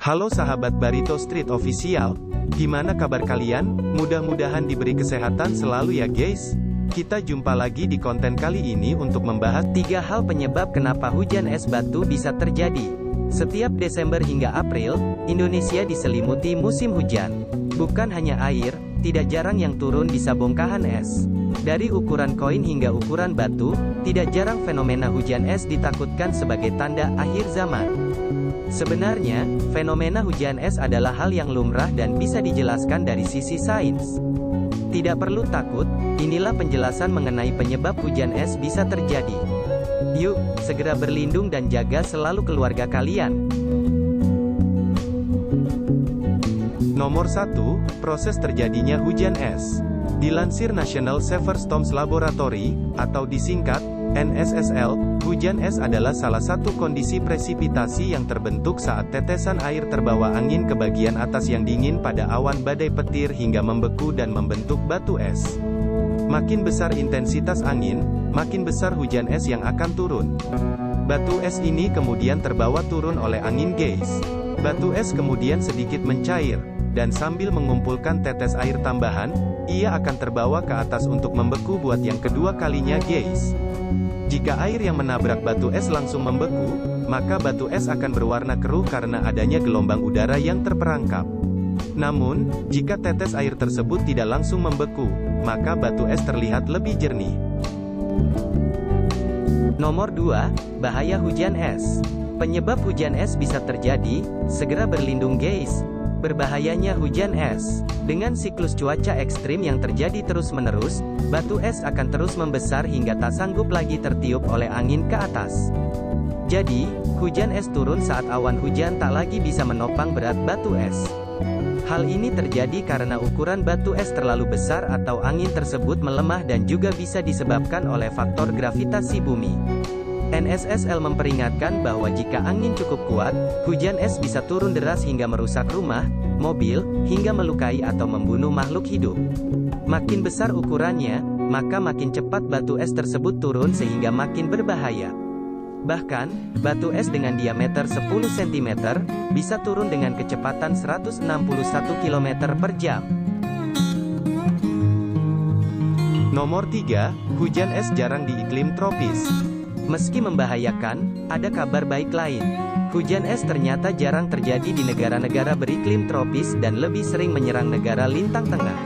Halo sahabat Barito Street Official, gimana kabar kalian? Mudah-mudahan diberi kesehatan selalu ya guys. Kita jumpa lagi di konten kali ini untuk membahas 3 hal penyebab kenapa hujan es batu bisa terjadi. Setiap Desember hingga April, Indonesia diselimuti musim hujan. Bukan hanya air, tidak jarang yang turun bisa bongkahan es. Dari ukuran koin hingga ukuran batu, tidak jarang fenomena hujan es ditakutkan sebagai tanda akhir zaman. Sebenarnya, fenomena hujan es adalah hal yang lumrah dan bisa dijelaskan dari sisi sains. Tidak perlu takut, inilah penjelasan mengenai penyebab hujan es bisa terjadi. Yuk, segera berlindung dan jaga selalu keluarga kalian. Nomor 1, proses terjadinya hujan es. Dilansir National Severe Storms Laboratory, atau disingkat, NSSL, hujan es adalah salah satu kondisi presipitasi yang terbentuk saat tetesan air terbawa angin ke bagian atas yang dingin pada awan badai petir hingga membeku dan membentuk batu es. Makin besar intensitas angin, makin besar hujan es yang akan turun. Batu es ini kemudian terbawa turun oleh angin guys. Batu es kemudian sedikit mencair, dan sambil mengumpulkan tetes air tambahan, ia akan terbawa ke atas untuk membeku buat yang kedua kalinya guys. Jika air yang menabrak batu es langsung membeku, maka batu es akan berwarna keruh karena adanya gelombang udara yang terperangkap. Namun, jika tetes air tersebut tidak langsung membeku, maka batu es terlihat lebih jernih. Nomor 2, bahaya hujan es. Penyebab hujan es bisa terjadi, segera berlindung guys. Berbahayanya hujan es. Dengan siklus cuaca ekstrim yang terjadi terus-menerus, batu es akan terus membesar hingga tak sanggup lagi tertiup oleh angin ke atas. Jadi, hujan es turun saat awan hujan tak lagi bisa menopang berat batu es. Hal ini terjadi karena ukuran batu es terlalu besar atau angin tersebut melemah dan juga bisa disebabkan oleh faktor gravitasi bumi. NSSL memperingatkan bahwa jika angin cukup kuat, hujan es bisa turun deras hingga merusak rumah, mobil, hingga melukai atau membunuh makhluk hidup. Makin besar ukurannya, maka makin cepat batu es tersebut turun sehingga makin berbahaya. Bahkan, batu es dengan diameter 10 cm, bisa turun dengan kecepatan 161 km per jam. Nomor 3, hujan es jarang di iklim tropis. Meski membahayakan, ada kabar baik lain. Hujan es ternyata jarang terjadi di negara-negara beriklim tropis dan lebih sering menyerang negara lintang tengah.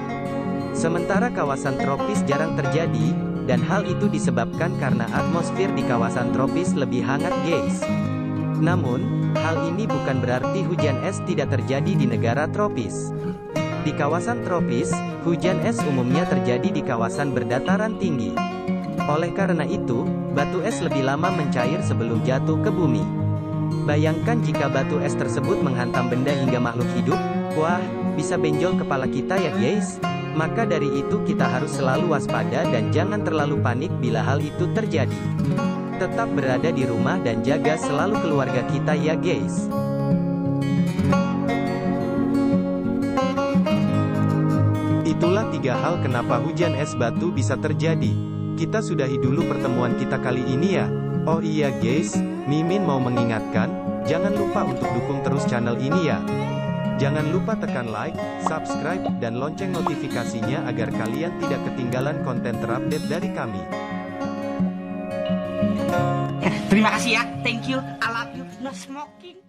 Sementara kawasan tropis jarang terjadi, dan hal itu disebabkan karena atmosfer di kawasan tropis lebih hangat guys. Namun, hal ini bukan berarti hujan es tidak terjadi di negara tropis. Di kawasan tropis, hujan es umumnya terjadi di kawasan berdataran tinggi. Oleh karena itu, batu es lebih lama mencair sebelum jatuh ke bumi. Bayangkan jika batu es tersebut menghantam benda hingga makhluk hidup, wah, bisa benjol kepala kita ya guys. Maka dari itu kita harus selalu waspada dan jangan terlalu panik bila hal itu terjadi. Tetap berada di rumah dan jaga selalu keluarga kita ya guys. Itulah 3 hal kenapa hujan es batu bisa terjadi. Kita sudahi dulu pertemuan kita kali ini ya. Oh iya guys, Mimin mau mengingatkan, jangan lupa untuk dukung terus channel ini ya. Jangan lupa tekan like, subscribe, dan lonceng notifikasinya agar kalian tidak ketinggalan konten terupdate dari kami. Terima kasih ya, thank you, I love you, no smoking.